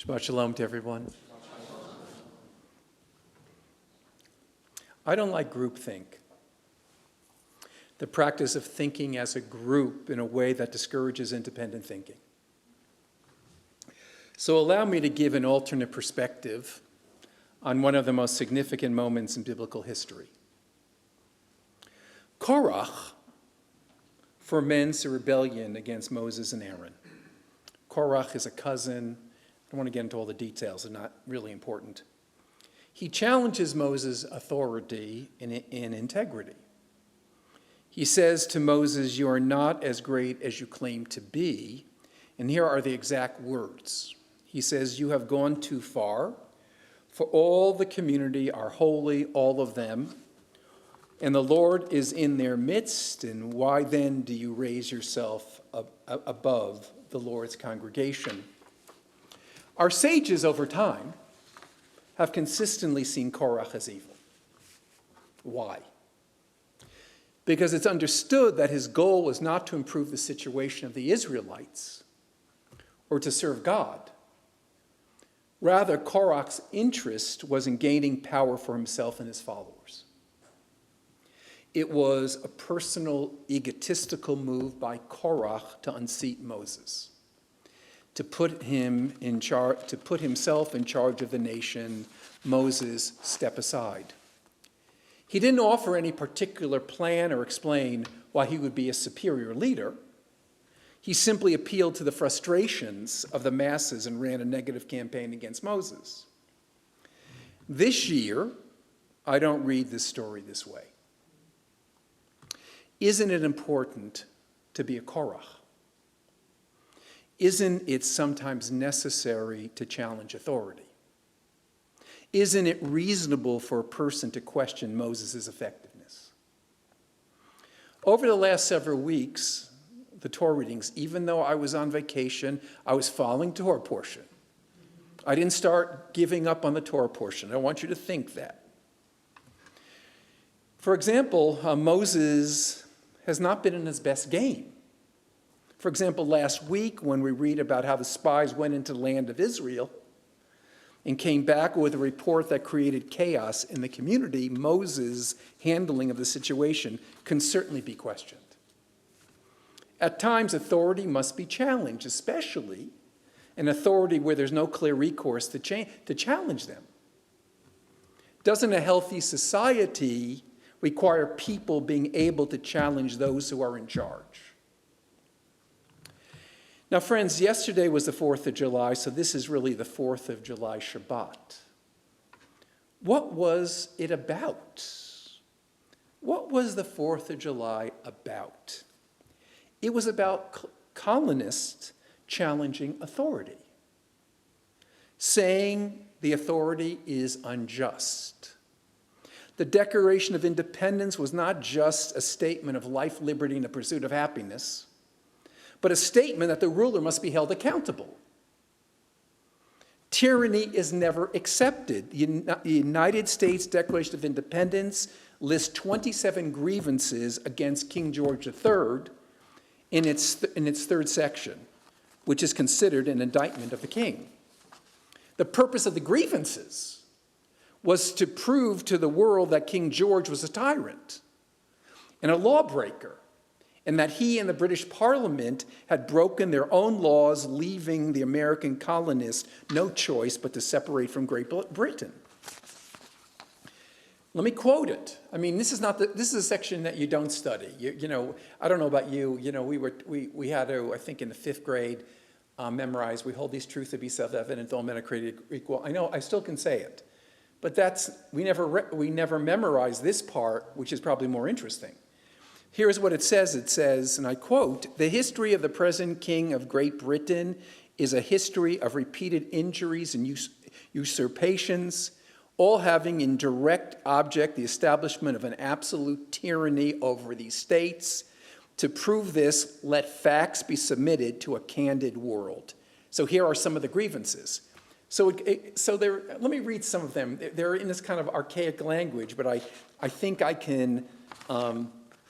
Shabbat shalom to everyone. I don't like groupthink, the practice of thinking as a group in a way that discourages independent thinking. So allow me to give an alternate perspective on one of the most significant moments in biblical history. Korach foments a rebellion against Moses and Aaron. Korach is a cousin. I don't want to get into all the details, they're not really important. He challenges Moses' authority and integrity. He says to Moses, "You are not as great as you claim to be." And here are the exact words. He says, "You have gone too far, for all the community are holy, all of them, and the Lord is in their midst, and why then do you raise yourself above the Lord's congregation?" Our sages over time have consistently seen Korach as evil. Why? Because it's understood that his goal was not to improve the situation of the Israelites or to serve God. Rather, Korach's interest was in gaining power for himself and his followers. It was a personal, egotistical move by Korach to unseat Moses, to put himself in charge of the nation. Moses step aside. He didn't offer any particular plan or explain why he would be a superior leader. He simply appealed to the frustrations of the masses and ran a negative campaign against Moses. This year, I don't read this story this way. Isn't it important to be a Korach? Isn't it sometimes necessary to challenge authority? Isn't it reasonable for a person to question Moses' effectiveness? Over the last several weeks, the Torah readings, even though I was on vacation, I was following Torah portion. I didn't start giving up on the Torah portion. I want you to think that. For example, Moses has not been in his best game. For example, last week when we read about how the spies went into the land of Israel and came back with a report that created chaos in the community, Moses' handling of the situation can certainly be questioned. At times, authority must be challenged, especially an authority where there's no clear recourse to challenge them. Doesn't a healthy society require people being able to challenge those who are in charge? Now, friends, yesterday was the 4th of July, so this is really the 4th of July Shabbat. What was it about? What was the 4th of July about? It was about colonists challenging authority, saying the authority is unjust. The Declaration of Independence was not just a statement of life, liberty, and the pursuit of happiness, but a statement that the ruler must be held accountable. Tyranny is never accepted. The United States Declaration of Independence lists 27 grievances against King George III in its third section, which is considered an indictment of the king. The purpose of the grievances was to prove to the world that King George was a tyrant and a lawbreaker, and that he and the British Parliament had broken their own laws, leaving the American colonists no choice but to separate from Great Britain. Let me quote it. I mean, this is a section that you don't study. You know, I don't know about you. You know, we had to, I think in the 5th grade, memorize, "We hold these truths to be self-evident, all men are created equal." I know, I still can say it, but we never memorized this part, which is probably more interesting. Here's what it says. It says, and I quote, "The history of the present King of Great Britain is a history of repeated injuries and usurpations, all having in direct object the establishment of an absolute tyranny over these states. To prove this, let facts be submitted to a candid world." So here are some of the grievances. Let me read some of them. They're in this kind of archaic language, but I think I can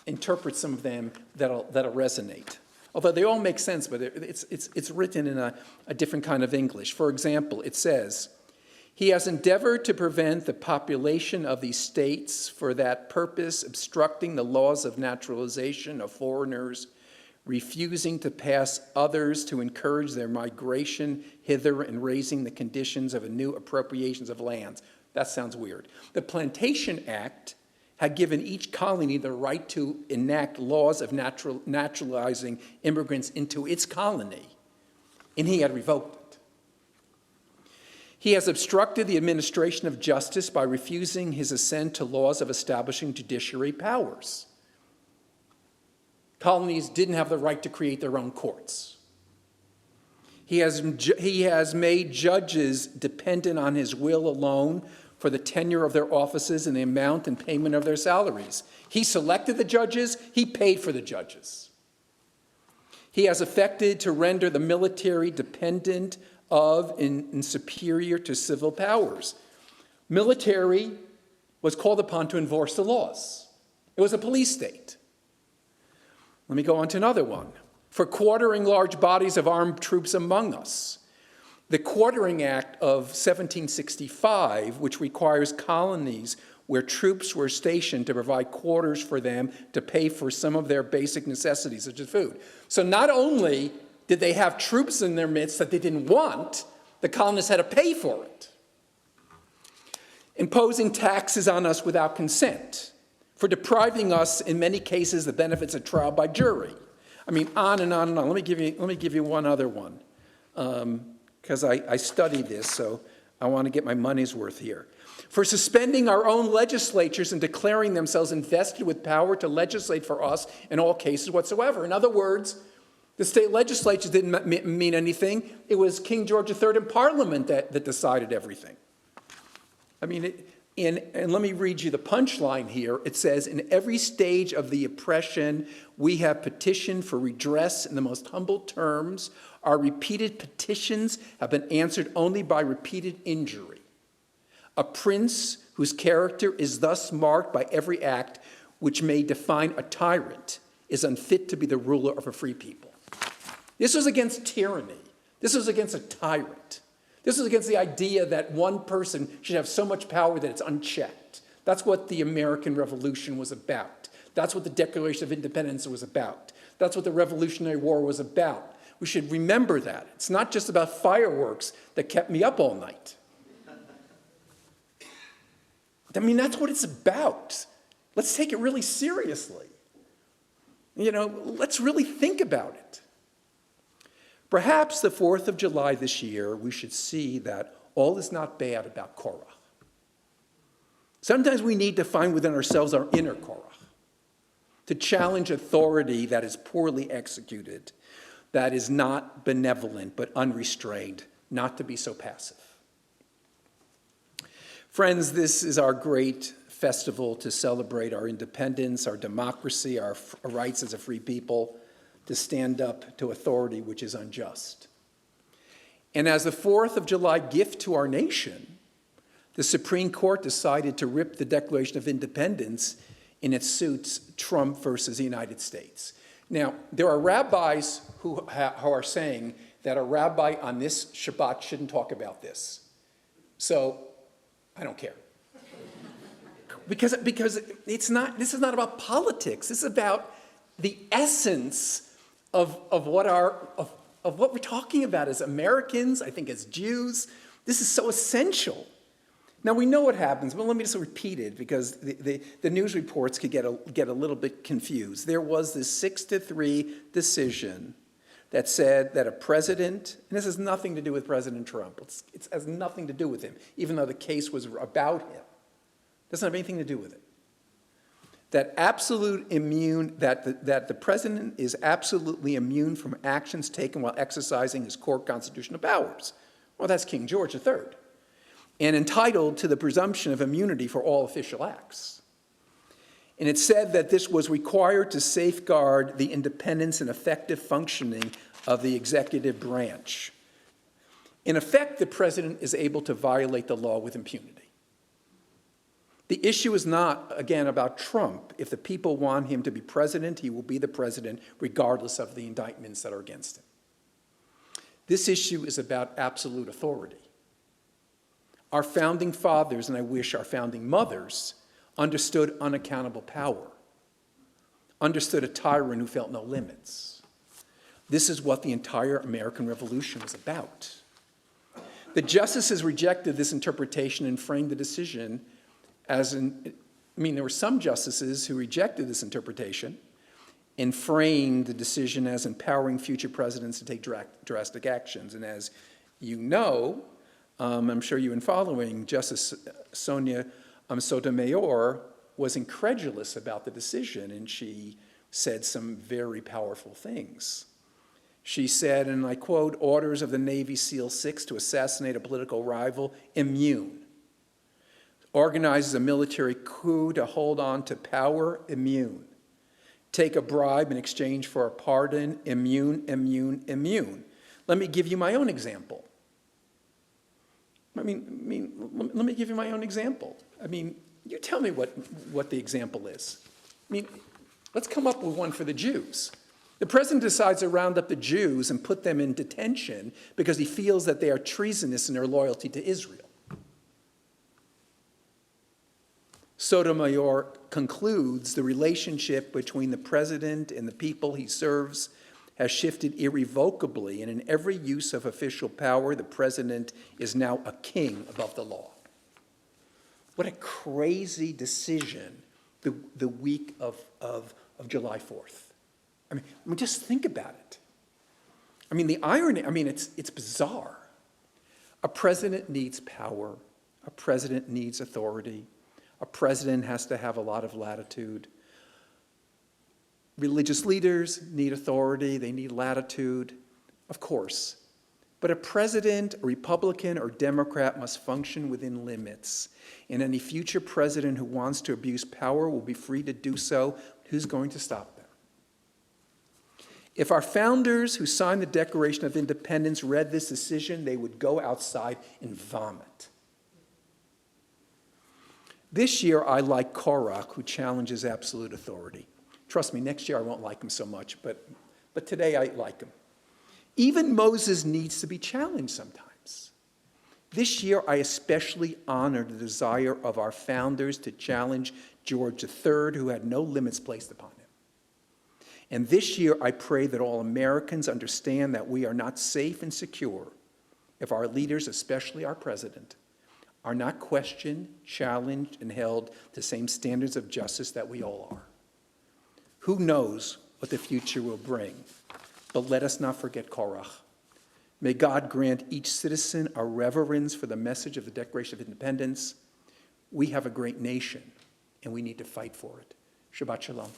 interpret some of them that'll resonate. Although they all make sense, but it's written in a different kind of English. For example, it says, he has endeavored to prevent the population of these states for that purpose, obstructing the laws of naturalization of foreigners, refusing to pass others to encourage their migration hither, and raising the conditions of a new appropriations of lands. That sounds weird. The Plantation Act had given each colony the right to enact laws of naturalizing immigrants into its colony, and he had revoked it. He has obstructed the administration of justice by refusing his assent to laws of establishing judiciary powers. Colonies didn't have the right to create their own courts. He has made judges dependent on his will alone for the tenure of their offices and the amount and payment of their salaries. He selected the judges, he paid for the judges. He has affected to render the military dependent of and superior to civil powers. Military was called upon to enforce the laws. It was a police state. Let me go on to another one. For quartering large bodies of armed troops among us. The Quartering Act of 1765, which requires colonies where troops were stationed to provide quarters for them to pay for some of their basic necessities, such as food. So not only did they have troops in their midst that they didn't want, the colonists had to pay for it. Imposing taxes on us without consent, for depriving us, in many cases, the benefits of trial by jury. I mean, on and on and on. Let me give you one other one, because I studied this, so I want to get my money's worth here. For suspending our own legislatures and declaring themselves invested with power to legislate for us in all cases whatsoever. In other words, the state legislatures didn't mean anything. It was King George III in Parliament that decided everything. I mean, and let me read you the punchline here. It says, in every stage of the oppression, we have petitioned for redress in the most humble terms. Our repeated petitions have been answered only by repeated injury. A prince whose character is thus marked by every act which may define a tyrant is unfit to be the ruler of a free people. This was against tyranny. This was against a tyrant. This was against the idea that one person should have so much power that it's unchecked. That's what the American Revolution was about. That's what the Declaration of Independence was about. That's what the Revolutionary War was about. We should remember that. It's not just about fireworks that kept me up all night. I mean, that's what it's about. Let's take it really seriously. You know, let's really think about it. Perhaps the 4th of July this year, we should see that all is not bad about Korach. Sometimes we need to find within ourselves our inner Korach, to challenge authority that is poorly executed, that is not benevolent but unrestrained, not to be so passive. Friends, this is our great festival to celebrate our independence, our democracy, our rights as a free people, to stand up to authority which is unjust. And as the 4th of July gift to our nation, the Supreme Court decided to rip the Declaration of Independence in its suits Trump versus the United States. Now, there are rabbis who are saying that a rabbi on this Shabbat shouldn't talk about this. So, I don't care. Because it's not, this is not about politics. This is about the essence of what we're talking about as Americans, I think as Jews. This is so essential. Now, we know what happens, but let me just repeat it because the news reports could get a little bit confused. There was this 6-3 decision that said that a president, and this has nothing to do with President Trump, it has nothing to do with him, even though the case was about him. It doesn't have anything to do with it. That the president is absolutely immune from actions taken while exercising his core constitutional powers. Well, that's King George III. And entitled to the presumption of immunity for all official acts. And it said that this was required to safeguard the independence and effective functioning of the executive branch. In effect, the president is able to violate the law with impunity. The issue is not, again, about Trump. If the people want him to be president, he will be the president regardless of the indictments that are against him. This issue is about absolute authority. Our founding fathers, and I wish our founding mothers, understood unaccountable power, understood a tyrant who felt no limits. This is what the entire American Revolution was about. The justices rejected this interpretation and framed the decision there were some justices who rejected this interpretation and framed the decision as empowering future presidents to take drastic actions. And as you know, I'm sure you've been following, Justice Sonia Sotomayor was incredulous about the decision, and she said some very powerful things. She said, and I quote, "Orders of the Navy SEAL 6 to assassinate a political rival, immune. Organizes a military coup to hold on to power, immune. Take a bribe in exchange for a pardon, immune, immune, immune." Let me give you my own example. Let me give you my own example. You tell me what the example is. Let's come up with one for the Jews. The president decides to round up the Jews and put them in detention because he feels that they are treasonous in their loyalty to Israel. Sotomayor concludes the relationship between the president and the people he serves has shifted irrevocably, and in every use of official power, the president is now a king above the law. What a crazy decision the week of July 4th. Just think about it. The irony, it's bizarre. A president needs power. A president needs authority. A president has to have a lot of latitude. Religious leaders need authority, they need latitude, of course. But a president, a Republican or Democrat, must function within limits. And any future president who wants to abuse power will be free to do so. Who's going to stop them? If our founders who signed the Declaration of Independence read this decision, they would go outside and vomit. This year, I like Korach, who challenges absolute authority. Trust me, next year I won't like him so much, but today I like him. Even Moses needs to be challenged sometimes. This year, I especially honor the desire of our founders to challenge George III, who had no limits placed upon him. And this year, I pray that all Americans understand that we are not safe and secure if our leaders, especially our president, are not questioned, challenged, and held to the same standards of justice that we all are. Who knows what the future will bring? But let us not forget Korach. May God grant each citizen a reverence for the message of the Declaration of Independence. We have a great nation, and we need to fight for it. Shabbat Shalom.